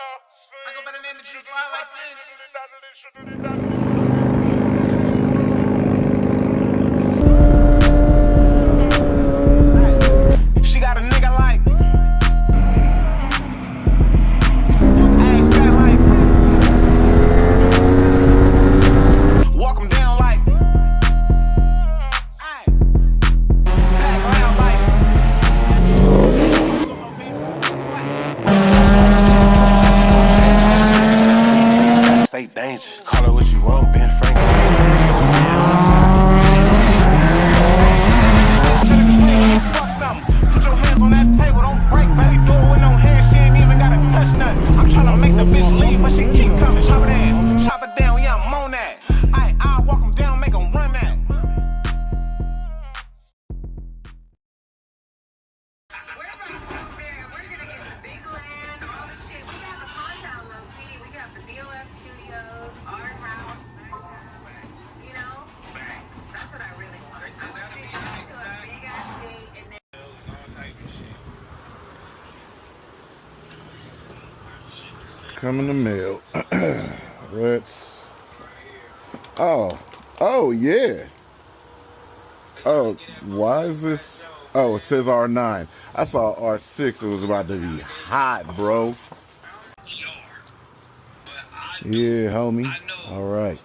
I go by the name of G5 like this. She got a nigga like ass fat like walk him down like pack loud like stay dangerous. Call it what you want, Ben Frank. Fuck something. Put your hands on that table, don't break, baby. Do it with no hands, she ain't even gotta touch nothing. I'm tryna make the bitch leave, but she keep coming. Chop it ass, chop it down, yeah, I'm on that. I'll walk him down, make him run that. We're about to go there and we're gonna get the big land, all the shit. We got the compound low-key, we got the BOF studios, our house, you know? That's what I really want. I want to get to a big ass state and then Come in the mail. Let's. Oh yeah. Oh, why is this? Oh, it says R9. I saw R6. It was about to be hot, bro. Yeah, homie. All right.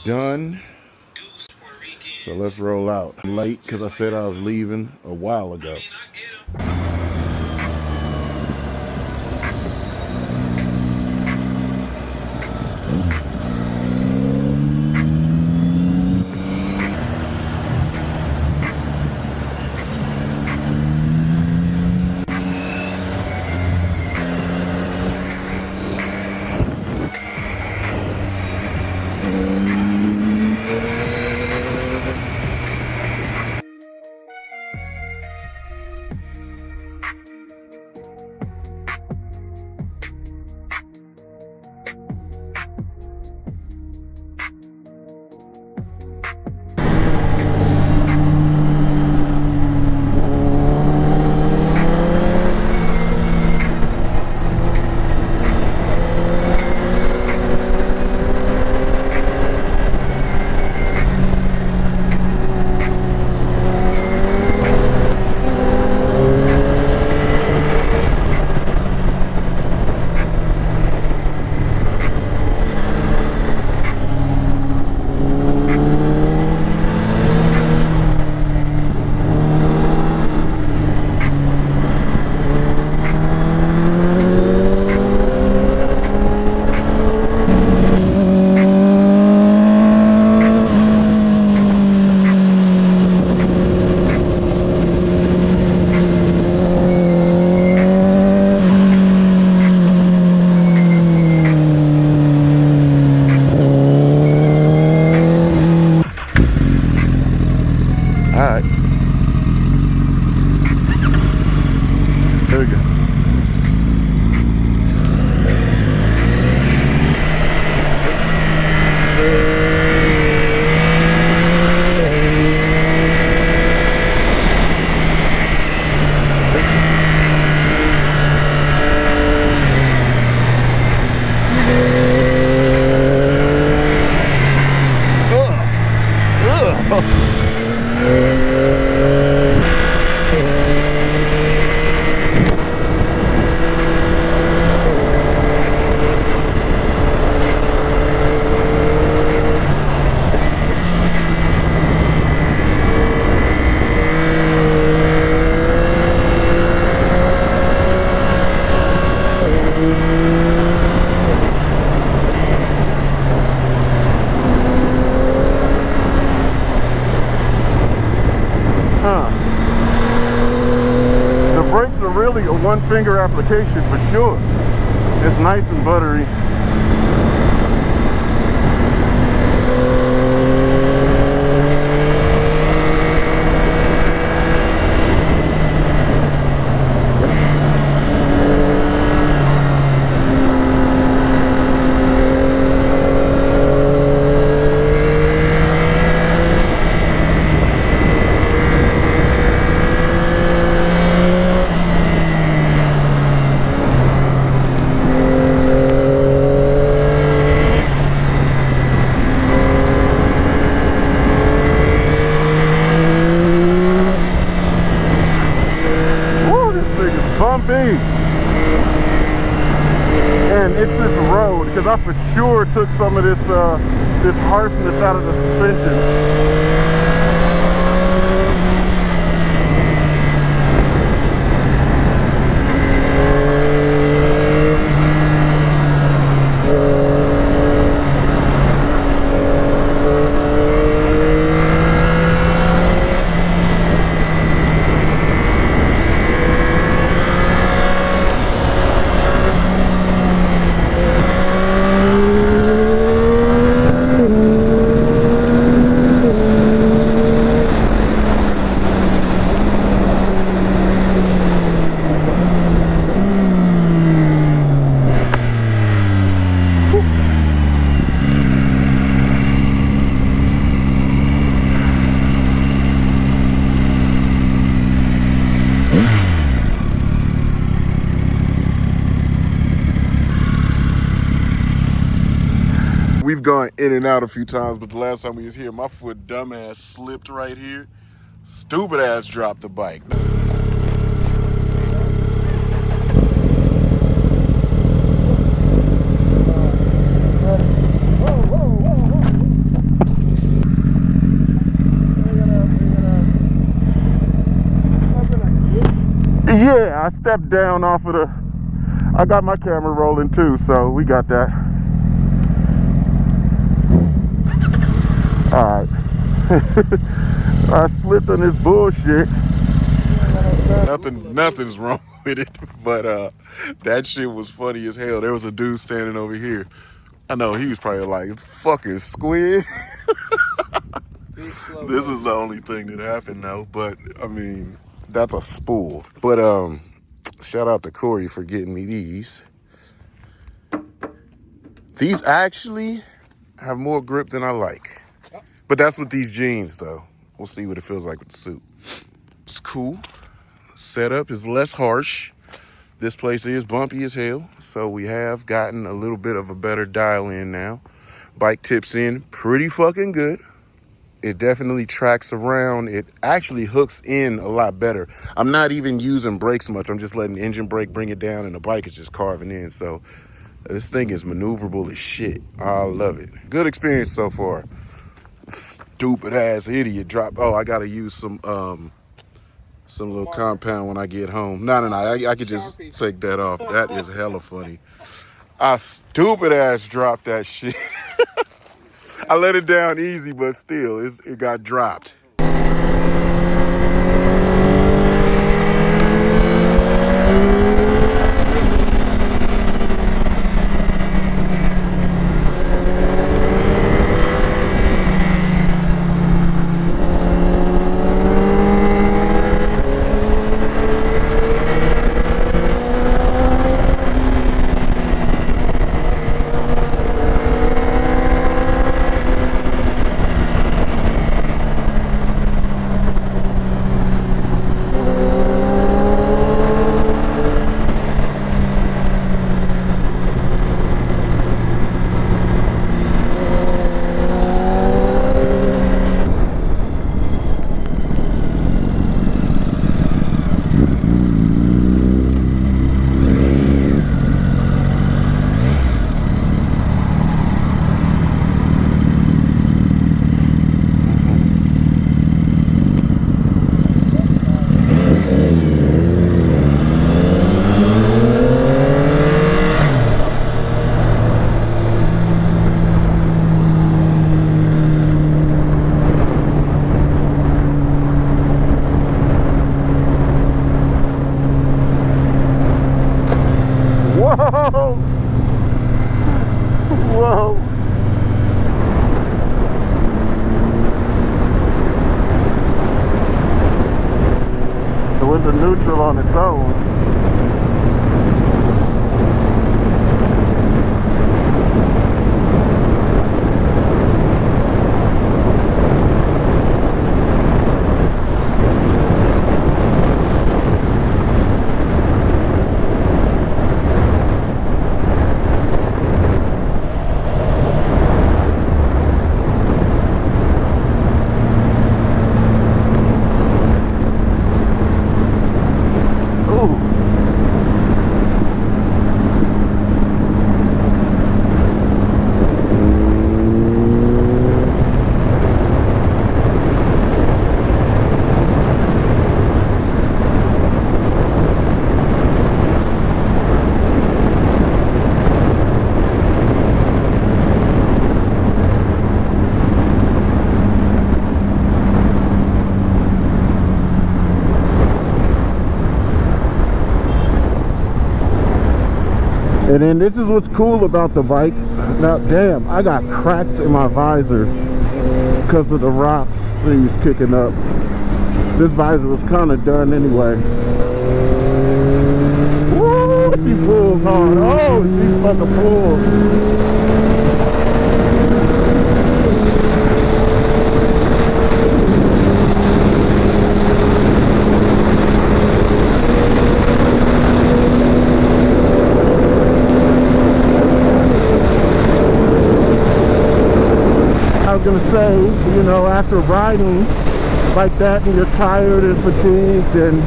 Done. So let's roll out. I'm late because I said I was leaving a while ago. All right. Here we go. The brakes are really a one-finger application for sure. It's nice and buttery. Bumpy. And it's this road, because I for sure took some of this this harshness out of the suspension. We've gone in and out a few times, but the last time we was here, my foot dumbass slipped right here. Stupid ass dropped the bike. Yeah, I stepped down off of the, I got my camera rolling too, so we got that. All right. I slipped on this bullshit. Nothing's wrong with it, but that shit was funny as hell. There was a dude standing over here. I know he was probably like, it's fucking squid. This is the only thing that happened though, but I mean, that's a spool. But shout out to Corey for getting me these. These actually have more grip than I like. But that's with these jeans though. We'll see what it feels like with the suit. It's cool. Setup is less harsh. This place is bumpy as hell, so we have gotten a little bit of a better dial in now. Bike tips in pretty fucking good. It definitely tracks around. It actually hooks in a lot better. I'm not even using brakes much. I'm just letting the engine brake bring it down, and the bike is just carving in. So this thing is maneuverable as shit. I love it. Good experience so far. Stupid ass idiot drop. Oh, I gotta use some little compound when I get home. No. I could just take that off. That is hella funny. I stupid ass dropped that shit. I let it down easy, but still, it got dropped. Whoa. It went to neutral on its own. And then this is what's cool about the bike. Now, damn, I got cracks in my visor because of the rocks that he's kicking up. This visor was kind of done anyway. Woo, she pulls hard. Oh, she fucking pulls. Gonna say, you know, after riding like that and you're tired and fatigued and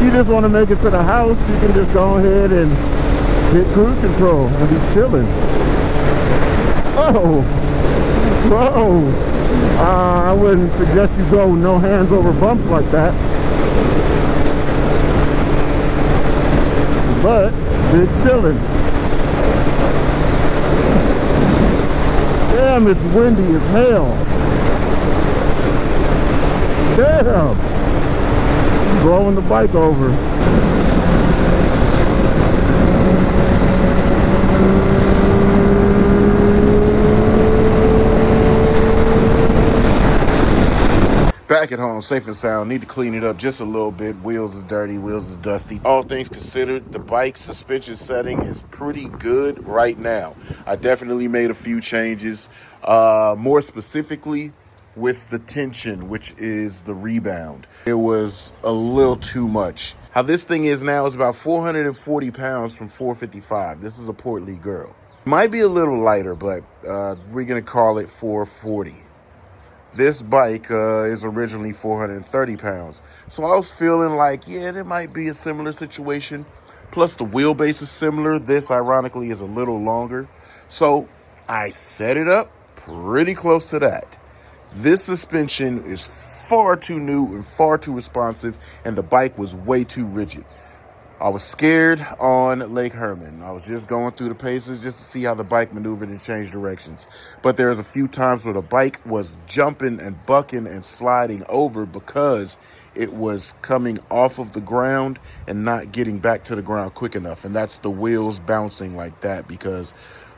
you just want to make it to the house, you can just go ahead and hit cruise control and be chilling. Oh, whoa. I wouldn't suggest you go no hands over bumps like that, but big chilling. Damn, it's windy as hell. Damn. Blowing the bike over. Back at home, safe and sound. Need to clean it up just a little bit. Wheels is dirty, wheels is dusty. All things considered, the bike suspension setting is pretty good right now. I definitely made a few changes, more specifically with the tension, which is the rebound. It was a little too much. How this thing is now is about 440 pounds from 455. This is a portly girl. Might be a little lighter, but we're gonna call it 440. This bike is originally 430 pounds. So I was feeling like, yeah, there might be a similar situation. Plus the wheelbase is similar. This, ironically, is a little longer. So I set it up pretty close to that. This suspension is far too new and far too responsive, and the bike was way too rigid. I was scared on Lake Herman. I was just going through the paces just to see how the bike maneuvered and changed directions. But there's a few times where the bike was jumping and bucking and sliding over because it was coming off of the ground and not getting back to the ground quick enough. And that's the wheels bouncing like that because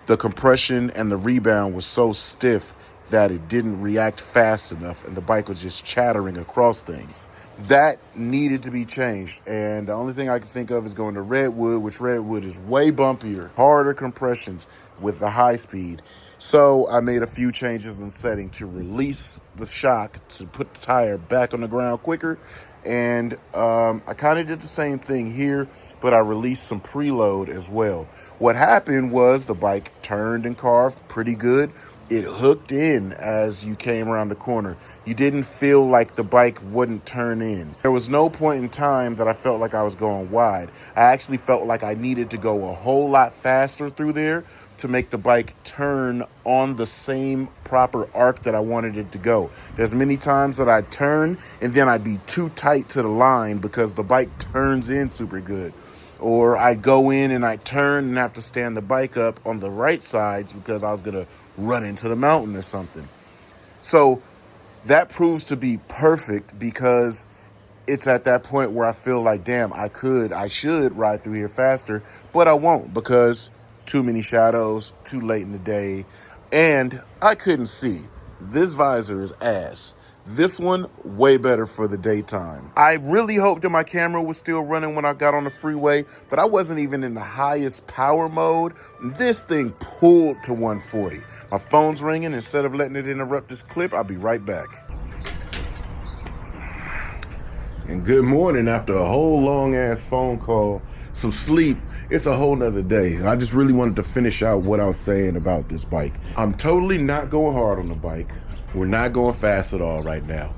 the compression and the rebound was so stiff that it didn't react fast enough and the bike was just chattering across things. That needed to be changed, and the only thing I can think of is going to Redwood, which Redwood is way bumpier, harder compressions with the high speed. So I made a few changes in setting to release the shock to put the tire back on the ground quicker, and I kind of did the same thing here, but I released some preload as well. What happened was the bike turned and carved pretty good. It hooked in as you came around the corner. You didn't feel like the bike wouldn't turn in. There was no point in time that I felt like I was going wide. I actually felt like I needed to go a whole lot faster through there to make the bike turn on the same proper arc that I wanted it to go. There's many times that I'd turn and then I'd be too tight to the line because the bike turns in super good. Or I'd go in and I'd turn and have to stand the bike up on the right sides because I was going to run into the mountain or something. So that proves to be perfect because it's at that point where I feel like, damn, I should ride through here faster, but I won't because too many shadows, too late in the day, and I couldn't see. This visor is ass. This one, way better for the daytime. I really hoped that my camera was still running when I got on the freeway, but I wasn't even in the highest power mode. This thing pulled to 140. My phone's ringing. Instead of letting it interrupt this clip, I'll be right back. And good morning after a whole long-ass phone call, some sleep. It's a whole nother day. I just really wanted to finish out what I was saying about this bike. I'm totally not going hard on the bike. We're not going fast at all right now.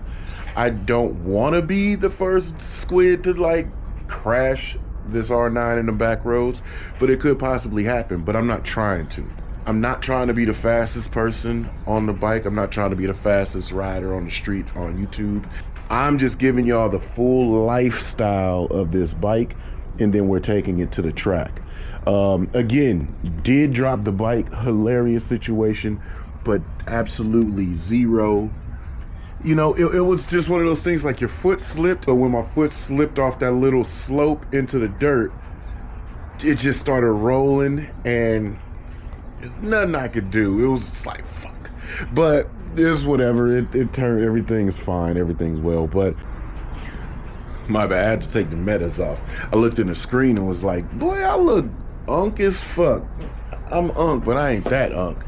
I don't want to be the first squid to like crash this R9 in the back roads, but it could possibly happen, but I'm not trying to. I'm not trying to be the fastest person on the bike. I'm not trying to be the fastest rider on the street on YouTube. I'm just giving y'all the full lifestyle of this bike, and then we're taking it to the track. Again, did drop the bike, hilarious situation, but absolutely zero. You know, it was just one of those things like your foot slipped, but when my foot slipped off that little slope into the dirt, it just started rolling, and there's nothing I could do. It was just like, fuck. But it's whatever. It turned, everything's fine. Everything's well. But my bad, I had to take the metas off. I looked in the screen and was like, boy, I look unk as fuck. I'm unk, but I ain't that unk.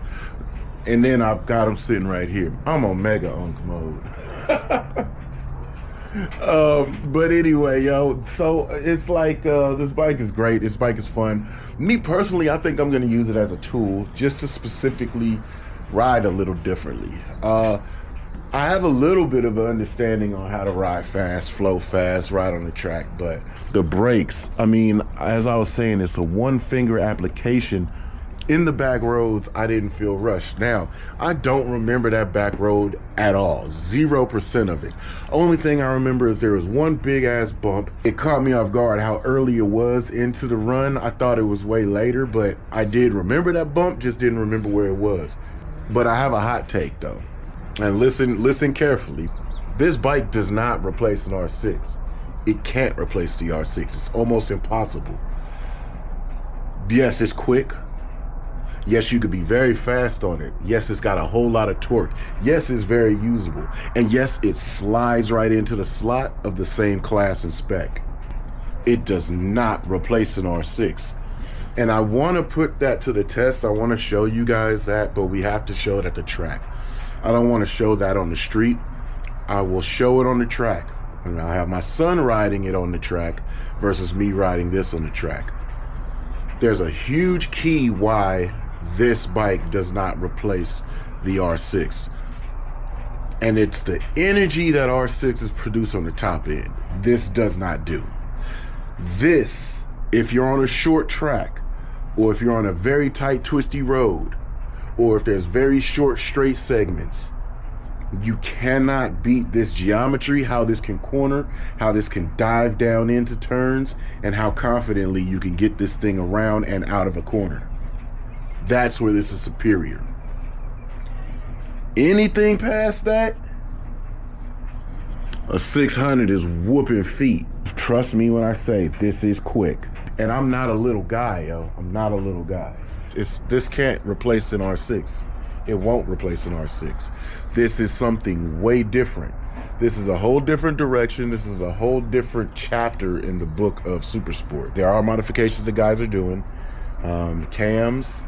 And then I've got him sitting right here. I'm on mega unk mode. But anyway, yo, so it's like this bike is great. This bike is fun. Me personally, I think I'm going to use it as a tool just to specifically ride a little differently. I have a little bit of an understanding on how to ride fast, flow fast, ride on the track, but the brakes, I mean, as I was saying, it's a one finger application. In the back roads, I didn't feel rushed. Now, I don't remember that back road at all. 0% of it. Only thing I remember is there was one big ass bump. It caught me off guard how early it was into the run. I thought it was way later, but I did remember that bump, just didn't remember where it was. But I have a hot take though. And listen carefully. This bike does not replace an R6. It can't replace the R6. It's almost impossible. Yes, it's quick. Yes, you could be very fast on it. Yes, it's got a whole lot of torque. Yes, it's very usable. And yes, it slides right into the slot of the same class and spec. It does not replace an R6. And I want to put that to the test. I want to show you guys that, but we have to show it at the track. I don't want to show that on the street. I will show it on the track. And I'll have my son riding it on the track versus me riding this on the track. There's a huge key why this bike does not replace the R6. And it's the energy that R6 produce on the top end. This does not do. This, if you're on a short track, or if you're on a very tight, twisty road, or if there's very short, straight segments, you cannot beat this geometry, how this can corner, how this can dive down into turns, and how confidently you can get this thing around and out of a corner. That's where this is superior. Anything past that, a 600 is whooping feet. Trust me when I say this is quick. And I'm not a little guy, yo. I'm not a little guy. This can't replace an R6. It won't replace an R6. This is something way different. This is a whole different direction. This is a whole different chapter in the book of super sport. There are modifications that guys are doing. Cams,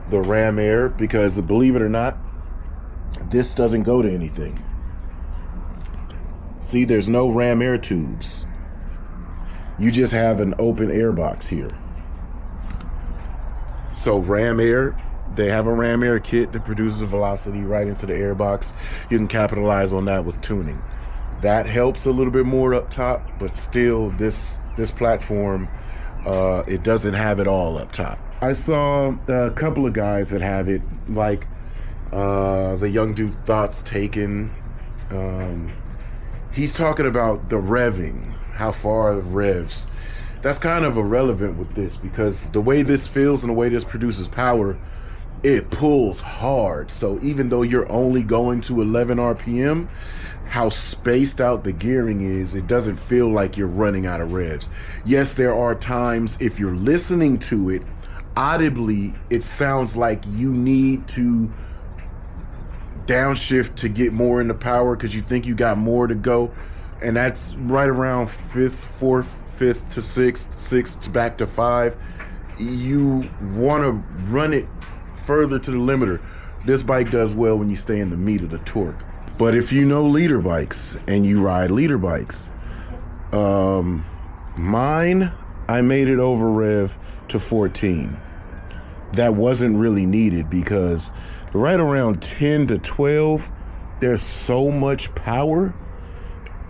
the ram air, because believe it or not, this doesn't go to anything. See, there's no ram air tubes. You just have an open air box here. So ram air, they have a ram air kit that produces a velocity right into the air box. You can capitalize on that with tuning. That helps a little bit more up top, but still this platform, it doesn't have it all up top. I saw a couple of guys that have it, like the young dude Thoughts Taken. He's talking about the revving, how far the revs. That's kind of irrelevant with this because the way this feels and the way this produces power, it pulls hard. So even though you're only going to 11 RPM, how spaced out the gearing is, it doesn't feel like you're running out of revs. Yes, there are times if you're listening to it, audibly, it sounds like you need to downshift to get more into power because you think you got more to go. And that's right around fourth to sixth back to 5. You want to run it further to the limiter. This bike does well when you stay in the meat of the torque. But if you know leader bikes and you ride leader bikes, mine, I made it over rev to 14. That wasn't really needed because right around 10 to 12, there's so much power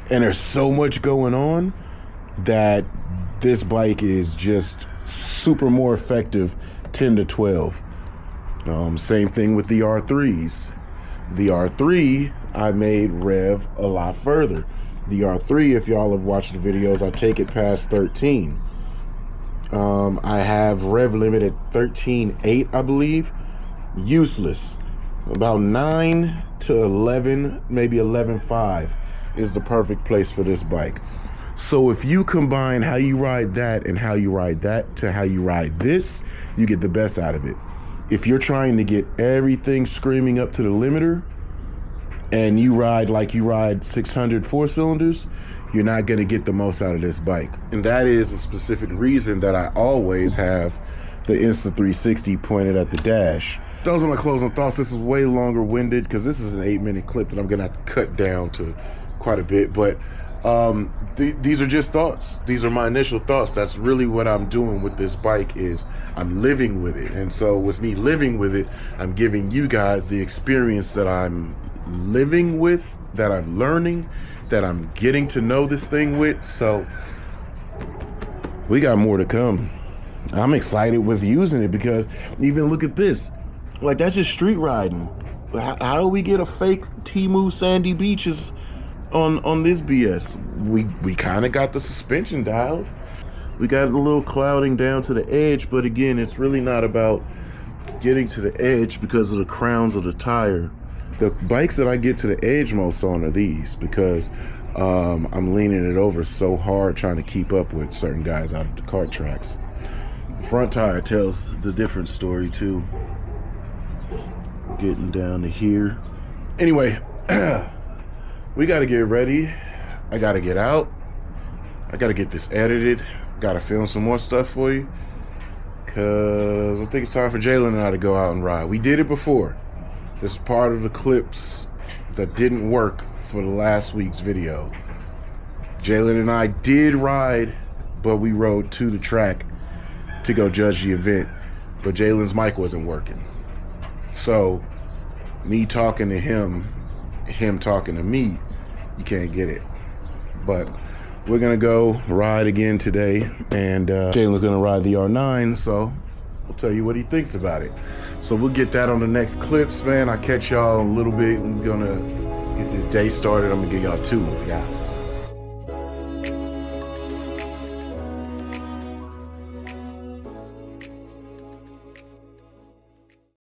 and there's so much going on that this bike is just super more effective 10 to 12. Same thing with the R3s. The R3, I made rev a lot further. The R3, if y'all have watched the videos, I take it past 13. I have rev limit at 13.8, I believe. Useless. About 9 to 11, maybe 11.5 is the perfect place for this bike. So if you combine how you ride that and how you ride that to how you ride this, you get the best out of it. If you're trying to get everything screaming up to the limiter and you ride like you ride 600 4-cylinders, you're not going to get the most out of this bike. And that is a specific reason that I always have the Insta360 pointed at the dash. Those are my closing thoughts. This is way longer winded because this is an 8-minute clip that I'm going to have to cut down to quite a bit. But these are just thoughts. These are my initial thoughts. That's really what I'm doing with this bike, is I'm living with it. And so with me living with it, I'm giving you guys the experience that I'm living with, that I'm learning, that I'm getting to know this thing with. So we got more to come. I'm excited with using it because even look at this. Like, that's just street riding. How do we get a fake Temu sandy beaches on this BS? We kind of got the suspension dialed. We got a little clouding down to the edge, but again, it's really not about getting to the edge because of the crowns of the tire. The bikes that I get to the edge most on are these, because I'm leaning it over so hard trying to keep up with certain guys out of the kart tracks. The front tire tells the different story too. Getting down to here. Anyway, we got to get ready. I got to get out. I got to get this edited. Got to film some more stuff for you, because I think it's time for Jalen and I to go out and ride. We did it before. This is part of the clips that didn't work for the last week's video. Jalen and I did ride, but we rode to the track to go judge the event, but Jalen's mic wasn't working. So me talking to him talking to me, you can't get it. But we're gonna go ride again today, and Jalen's gonna ride the R9, so I'll tell you what he thinks about it. So we'll get that on the next clips, man. I'll catch y'all in a little bit. We're gonna get this day started. I'm gonna get y'all to it. Yeah.